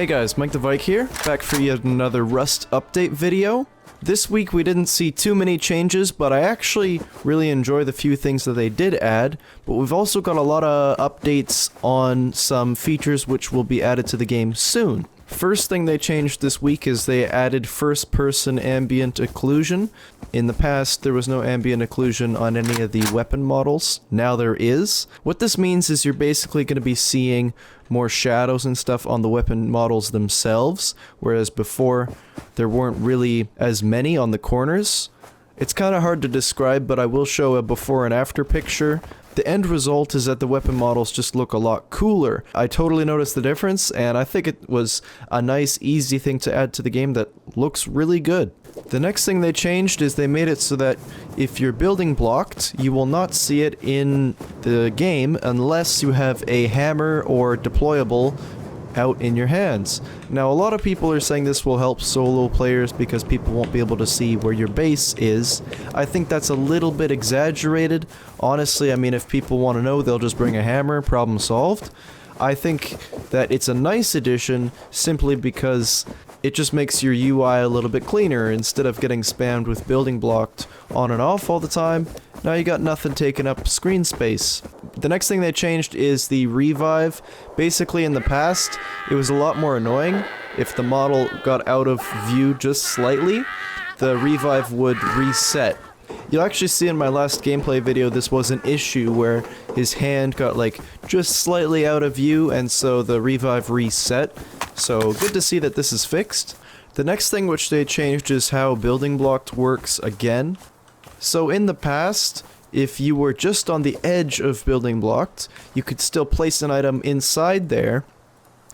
Hey guys, Mike the Vike here, back for yet another Rust update video. This week we didn't see too many changes, but I actually really enjoy the few things that they did add, but we've also got a lot of updates on some features which will be added to the game soon. First thing they changed this week is they added first-person ambient occlusion. In the past, there was no ambient occlusion on any of the weapon models. Now there is. What this means is you're basically going to be seeing more shadows and stuff on the weapon models themselves, whereas before there weren't really as many on the corners. It's kind of hard to describe, but I will show a before and after picture. The end result is that the weapon models just look a lot cooler. I totally noticed the difference, and I think it was a nice, easy thing to add to the game that looks really good. The next thing they changed is they made it so that if you're building blocked, you will not see it in the game unless you have a hammer or deployable out in your hands. Now, a lot of people are saying this will help solo players because people won't be able to see where your base is. I think that's a little bit exaggerated. Honestly, I mean, if people want to know, they'll just bring a hammer, problem solved. I think that it's a nice addition simply because it just makes your UI a little bit cleaner. Instead of getting spammed with building blocked on and off all the time, now you got nothing taking up screen space. The next thing they changed is the revive. Basically, in the past, it was a lot more annoying. If the model got out of view just slightly, the revive would reset. You'll actually see in my last gameplay video this was an issue where his hand got like just slightly out of view and so the revive reset. So good to see that this is fixed. The next thing which they changed is how building blocked works again. So in the past, if you were just on the edge of building blocked, you could still place an item inside there,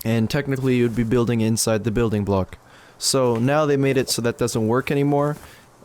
and technically you'd be building inside the building block. So now they made it so that doesn't work anymore.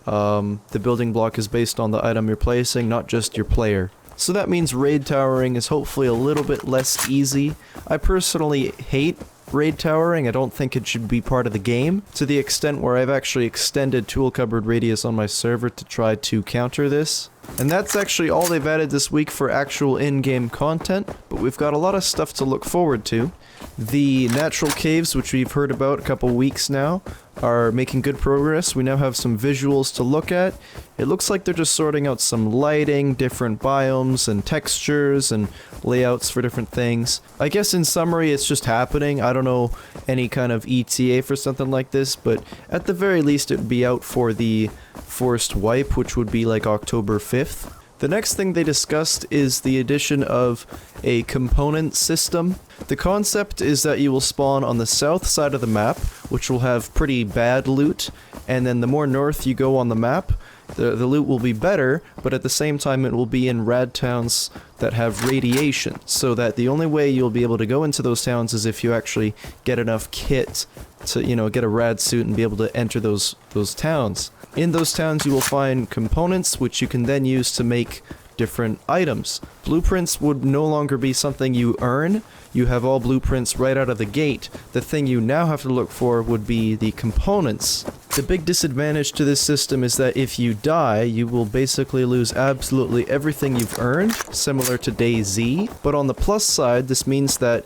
The building block is based on the item you're placing, not just your player. So that means raid towering is hopefully a little bit less easy. I personally hate raid towering. I don't think it should be part of the game, to the extent where I've actually extended tool cupboard radius on my server to try to counter this. And that's actually all they've added this week for actual in-game content, but we've got a lot of stuff to look forward to. The natural caves, which we've heard about a couple weeks now, are making good progress. We now have some visuals to look at. It looks like they're just sorting out some lighting, different biomes and textures and layouts for different things. I guess in summary it's just happening. I don't know any kind of ETA for something like this, but at the very least it would be out for the forced wipe, which would be like October 5th. The next thing they discussed is the addition of a component system. The concept is that you will spawn on the south side of the map, which will have pretty bad loot, and then the more north you go on the map, the loot will be better, but at the same time it will be in rad towns that have radiation, so that the only way you'll be able to go into those towns is if you actually get enough kit to, you know, get a rad suit and be able to enter those towns. In those towns you will find components which you can then use to make different items. Blueprints would no longer be something you earn. You have all blueprints right out of the gate. The thing you now have to look for would be the components. The big disadvantage to this system is that if you die, you will basically lose absolutely everything you've earned, similar to DayZ. But on the plus side, this means that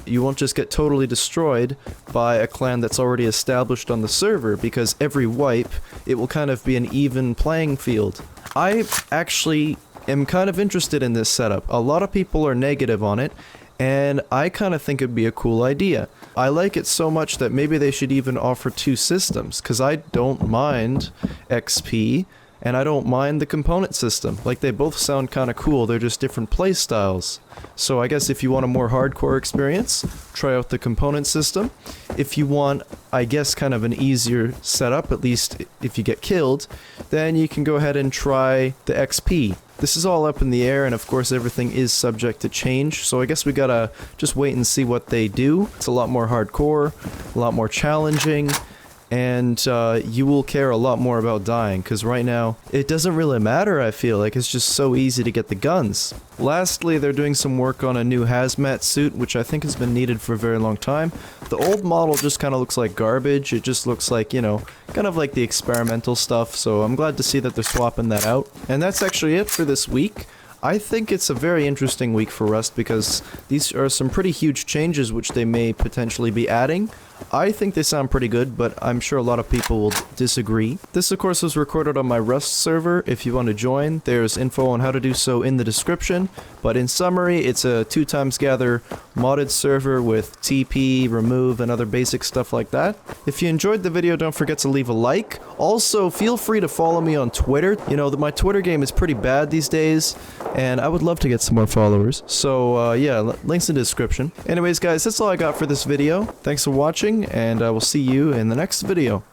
you won't just get totally destroyed by a clan that's already established on the server, because every wipe, it will kind of be an even playing field. I actually am kind of interested in this setup. A lot of people are negative on it, and I kind of think it'd be a cool idea. I like it so much that maybe they should even offer two systems, because I don't mind XP, and I don't mind the component system. Like, they both sound kind of cool, they're just different play styles. So I guess if you want a more hardcore experience, try out the component system. If you want, I guess, kind of an easier setup, at least if you get killed, then you can go ahead and try the XP. This is all up in the air, and of course everything is subject to change, so I guess we gotta just wait and see what they do. It's a lot more hardcore, a lot more challenging, and you will care a lot more about dying, because right now it doesn't really matter. I feel like it's just so easy to get the guns. Lastly, they're doing some work on a new hazmat suit, which I think has been needed for a very long time. The old model just kind of looks like garbage. It just looks like, you know, kind of like the experimental stuff, so I'm glad to see that they're swapping that out. And that's actually it for this week. I think it's a very interesting week for Rust because these are some pretty huge changes which they may potentially be adding. I think they sound pretty good, but I'm sure a lot of people will disagree. This of course was recorded on my Rust server. If you want to join, there's info on how to do so in the description. But in summary, it's a 2xGather modded server with TP, remove, and other basic stuff like that. If you enjoyed the video, don't forget to leave a like. Also, feel free to follow me on Twitter. You know, my Twitter game is pretty bad these days, and I would love to get some more followers. So, yeah, links in the description. Anyways, guys, that's all I got for this video. Thanks for watching, and I will see you in the next video.